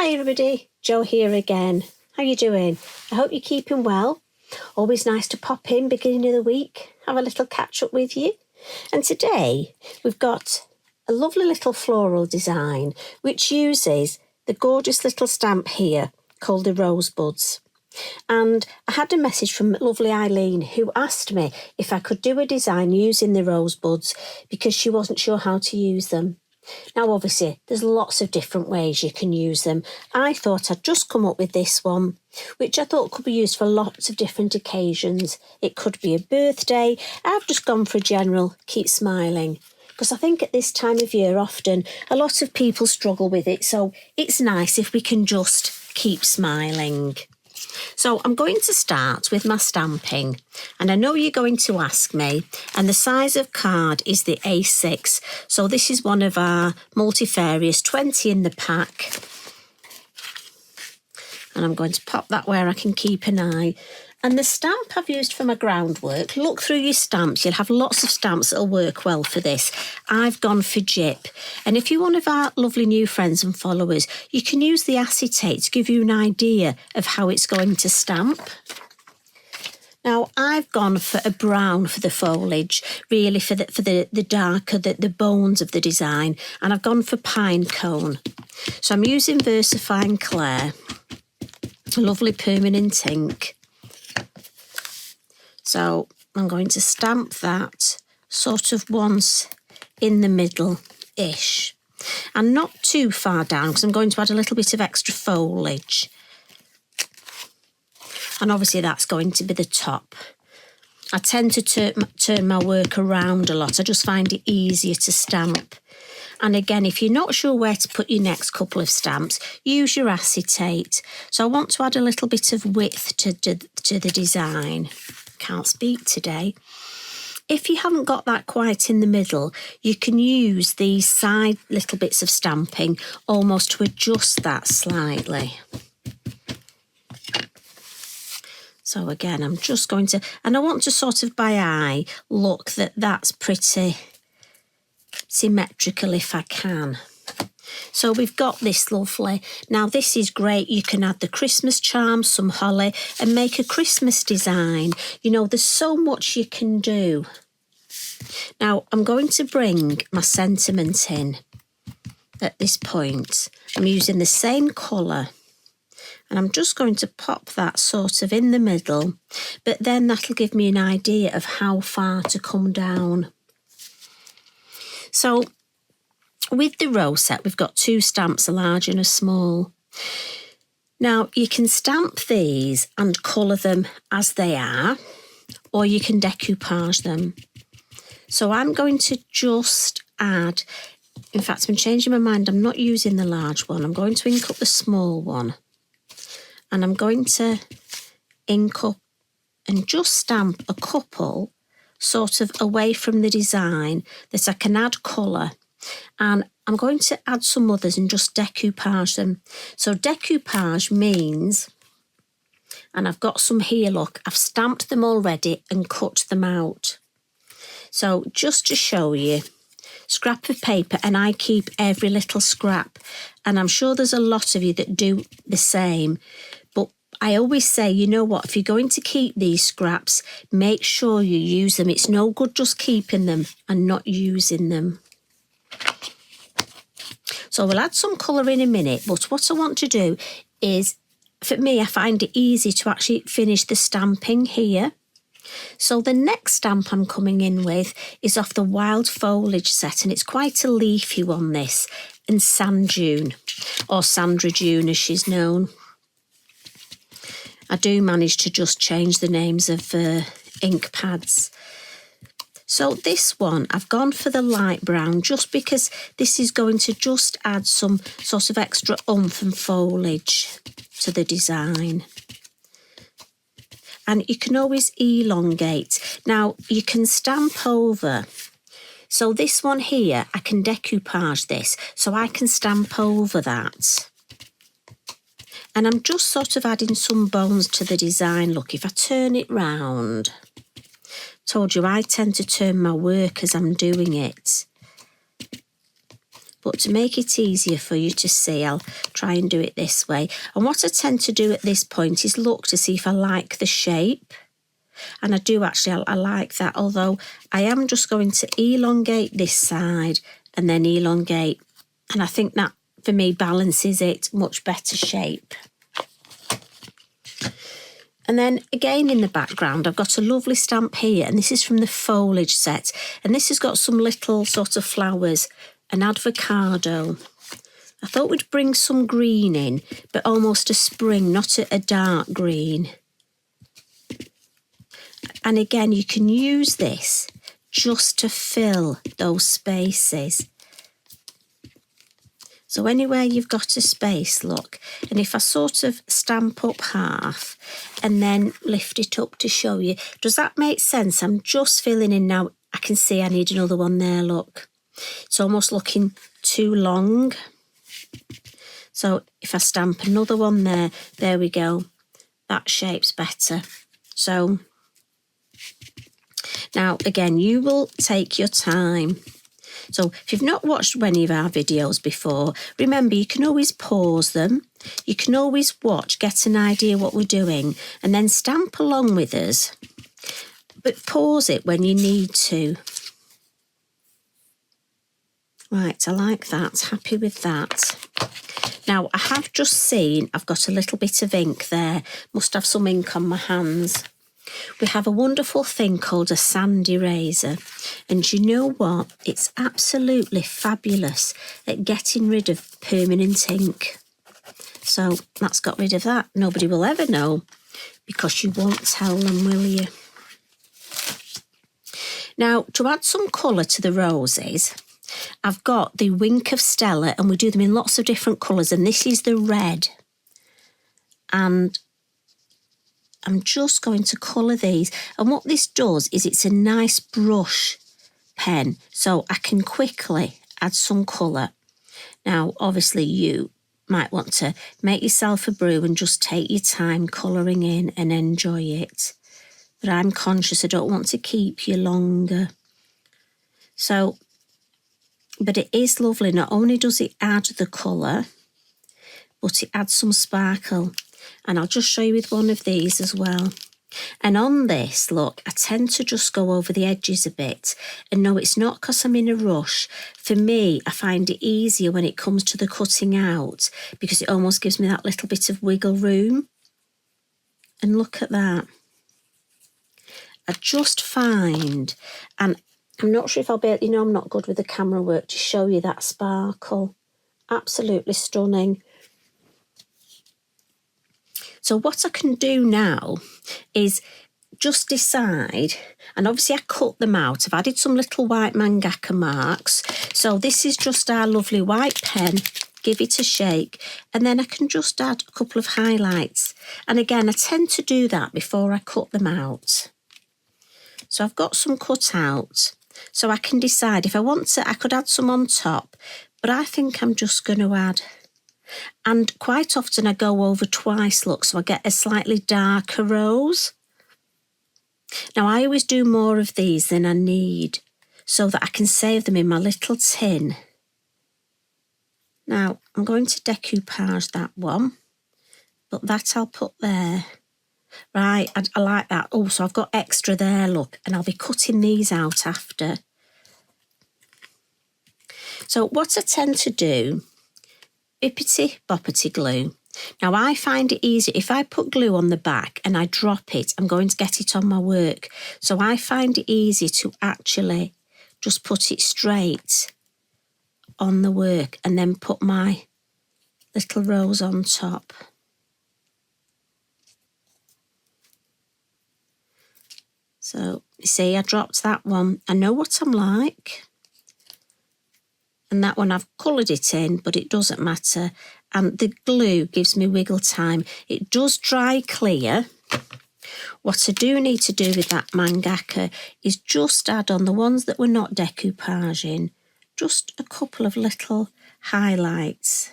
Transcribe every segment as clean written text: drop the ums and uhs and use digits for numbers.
Hi everybody, Jo here again. How you doing? I hope you're keeping well. Always nice to pop in beginning of the week, have a little catch up with you. And today we've got a lovely little floral design which uses the gorgeous little stamp here called the Rosebuds. And I had a message from lovely Eileen who asked me if I could do a design using the Rosebuds because she wasn't sure how to use them. Now, obviously, there's lots of different ways you can use them. I thought I'd just come up with this one, which I thought could be used for lots of different occasions. It could be a birthday. I've just gone for a general keep smiling, because I think at this time of year, often, a lot of people struggle with it. So it's nice if we can just keep smiling. So I'm going to start with my stamping, and I know you're going to ask me, and the size of card is the A6, so this is one of our multifarious 20 in the pack, and I'm going to pop that where I can keep an eye. And the stamp I've used for my groundwork, look through your stamps, you'll have lots of stamps that'll work well for this. I've gone for Jip. And if you're one of our lovely new friends and followers, you can use the acetate to give you an idea of how it's going to stamp. Now, I've gone for a brown for the foliage, really for the darker, the bones of the design. And I've gone for Pinecone. So I'm using VersaFine Clair, a lovely permanent ink. So I'm going to stamp that sort of once in the middle-ish. And not too far down, because I'm going to add a little bit of extra foliage. And obviously that's going to be the top. I tend to turn my work around a lot. I just find it easier to stamp. And again, if you're not sure where to put your next couple of stamps, use your acetate. So I want to add a little bit of width to the design. Can't speak today. If you haven't got that quite in the middle, you can use these side little bits of stamping almost to adjust that slightly. So again, I'm just going to, and I want to sort of by eye look that that's pretty symmetrical if I can. So we've got this lovely. Now this is great. You can add the Christmas charms, some holly, and make a Christmas design. You know, there's so much you can do. Now I'm going to bring my sentiment in at this point. I'm using the same colour. And I'm just going to pop that sort of in the middle. But then that'll give me an idea of how far to come down. So with the rose set, we've got two stamps, a large and a small. Now, you can stamp these and colour them as they are, or you can decoupage them. So I'm going to just add, in fact, I'm changing my mind, I'm not using the large one. I'm going to ink up the small one. And I'm going to ink up and just stamp a couple sort of away from the design that I can add colour. And I'm going to add some others and just decoupage them. So decoupage means, and I've got some here, look, I've stamped them already and cut them out. So just to show you, scrap of paper, and I keep every little scrap. And I'm sure there's a lot of you that do the same. But I always say, you know what, if you're going to keep these scraps, make sure you use them. It's no good just keeping them and not using them. So we'll add some colour in a minute, but what I want to do is, for me, I find it easy to actually finish the stamping here. So the next stamp I'm coming in with is off the Wild Foliage set, and it's quite a leafy one, this, and Sand Dune, or Sandra Dune as she's known. I do manage to just change the names of ink pads. So this one, I've gone for the light brown just because this is going to just add some sort of extra oomph and foliage to the design. And you can always elongate. Now, you can stamp over. So this one here, I can decoupage this, so I can stamp over that. And I'm just sort of adding some bones to the design. Look, if I turn it round, told you I tend to turn my work as I'm doing it. but to make it easier for you to see, I'll try and do it this way. And what I tend to do at this point is look to see if I like the shape. And I do actually, I like that, although I am just going to elongate this side and then elongate. And I think that, for me, balances it, much better shape. And then again in the background, I've got a lovely stamp here, and this is from the foliage set. And this has got some little sort of flowers, an avocado. I thought we'd bring some green in, but almost a spring, not a dark green. And again, you can use this just to fill those spaces. So anywhere you've got a space, look, and if I sort of stamp up half and then lift it up to show you, does that make sense? I'm just filling in now. I can see I need another one there, look. It's almost looking too long. So if I stamp another one there we go. That shape's better. So now, again, you will take your time. So if you've not watched any of our videos before, remember you can always pause them. You can always watch, get an idea what we're doing, and then stamp along with us. But pause it when you need to. Right, I like that. Happy with that. Now, I have just seen I've got a little bit of ink there. Must have some ink on my hands. We have a wonderful thing called a sand eraser, and you know what? It's absolutely fabulous at getting rid of permanent ink. So that's got rid of that. Nobody will ever know because you won't tell them, will you? Now, to add some colour to the roses, I've got the Wink of Stella, and we do them in lots of different colours, and this is the red. And I'm just going to colour these. And what this does is it's a nice brush pen, so I can quickly add some colour. Now, obviously, you might want to make yourself a brew and just take your time colouring in and enjoy it. But I'm conscious I don't want to keep you longer. So, but it is lovely. Not only does it add the colour, but it adds some sparkle. And I'll just show you with one of these as well. And on this, look, I tend to just go over the edges a bit. And no, it's not because I'm in a rush. For me, I find it easier when it comes to the cutting out because it almost gives me that little bit of wiggle room. And look at that. I just find, and I'm not sure if I'll be able, I'm not good with the camera work to show you that sparkle. Absolutely stunning. So what I can do now is just decide, and obviously I cut them out. I've added some little white mangaka marks. So this is just our lovely white pen. Give it a shake, and then I can just add a couple of highlights. And again, I tend to do that before I cut them out. So I've got some cut out. So I can decide if I want to, I could add some on top, but I think I'm just going to add. And quite often I go over twice, look, so I get a slightly darker rose. Now I always do more of these than I need so that I can save them in my little tin. Now I'm going to decoupage that one, but that I'll put there. Right, I like that. Oh, so I've got extra there, look, and I'll be cutting these out after. So what I tend to do, bippity boppity glue. Now I find it easy, if I put glue on the back and I drop it, I'm going to get it on my work. So I find it easy to actually just put it straight on the work and then put my little rose on top. So, you see, I dropped that one. I know what I'm like. And that one I've coloured it in, but it doesn't matter. And the glue gives me wiggle time. It does dry clear. What I do need to do with that mangaka is just add on the ones that we're not decoupaging, just a couple of little highlights.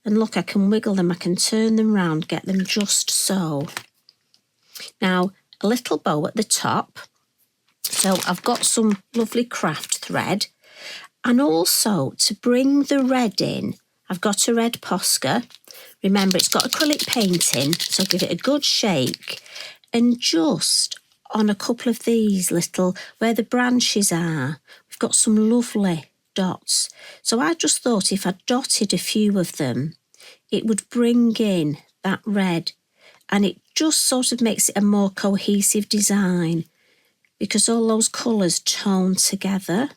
And look, I can wiggle them, I can turn them round, get them just so. Now, a little bow at the top. So I've got some lovely craft thread. And also to bring the red in, I've got a red Posca. Remember, it's got acrylic paint in, so give it a good shake. And just on a couple of these little, where the branches are, we've got some lovely dots. So I just thought if I dotted a few of them, it would bring in that red, and it just sort of makes it a more cohesive design because all those colours tone together.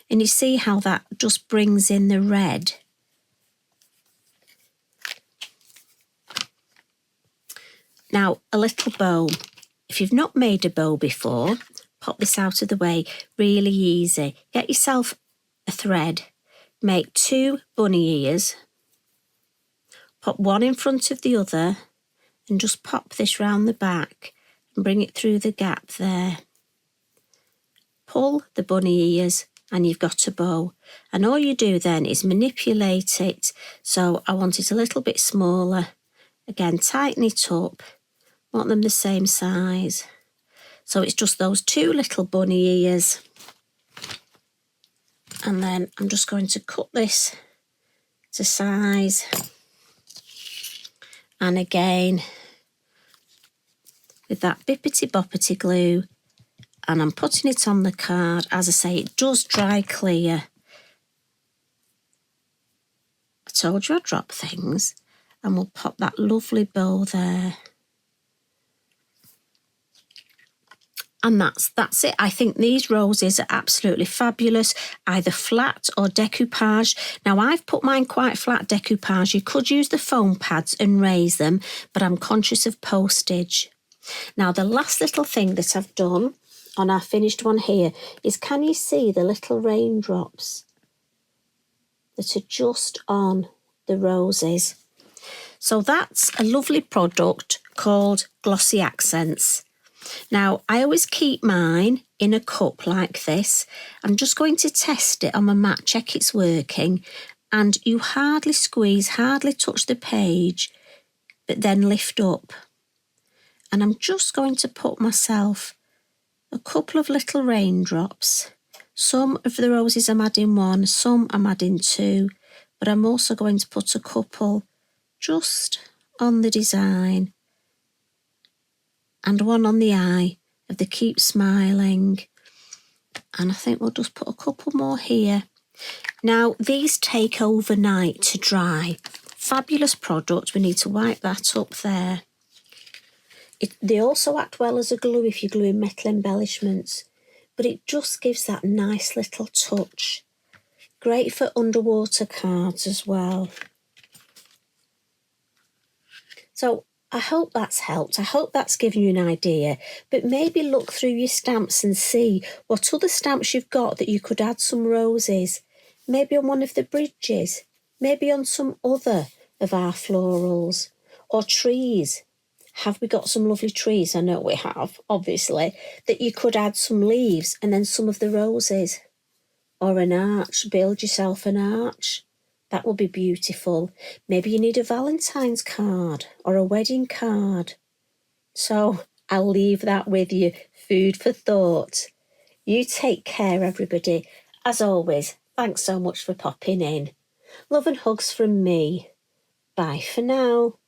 And you see how that just brings in the red. Now, a little bow. If you've not made a bow before, pop this out of the way, really easy. Get yourself a thread, make 2 bunny ears, pop one in front of the other, and just pop this round the back and bring it through the gap there. Pull the bunny ears and you've got a bow. And all you do then is manipulate it. So I want it a little bit smaller. Again, tighten it up. Want them the same size. So it's just those 2 little bunny ears. And then I'm just going to cut this to size. And again, with that bippity boppity glue, and I'm putting it on the card. As I say, it does dry clear. I told you I'd drop things. And we'll pop that lovely bow there. And that's it. I think these roses are absolutely fabulous, either flat or decoupage. Now, I've put mine quite flat decoupage. You could use the foam pads and raise them, but I'm conscious of postage. Now, the last little thing that I've done on our finished one here is, can you see the little raindrops that are just on the roses? So that's a lovely product called Glossy Accents. Now, I always keep mine in a cup like this. I'm just going to test it on my mat, check it's working. And you hardly squeeze, hardly touch the page, but then lift up. And I'm just going to put myself a couple of little raindrops. Some of the roses I'm adding 1, some I'm adding 2, but I'm also going to put a couple just on the design. And one on the eye of the Keep Smiling. And I think we'll just put a couple more here. Now, these take overnight to dry. Fabulous product. We need to wipe that up there. They also act well as a glue if you're gluing metal embellishments. But it just gives that nice little touch. Great for underwater cards as well. So, I hope that's helped. I hope that's given you an idea. But maybe look through your stamps and see what other stamps you've got that you could add some roses. Maybe on one of the bridges. Maybe on some other of our florals. Or trees. Have we got some lovely trees? I know we have, obviously. That you could add some leaves and then some of the roses. Or an arch. Build yourself an arch. That will be beautiful. Maybe you need a Valentine's card or a wedding card. So I'll leave that with you. Food for thought. You take care, everybody. As always, thanks so much for popping in. Love and hugs from me. Bye for now.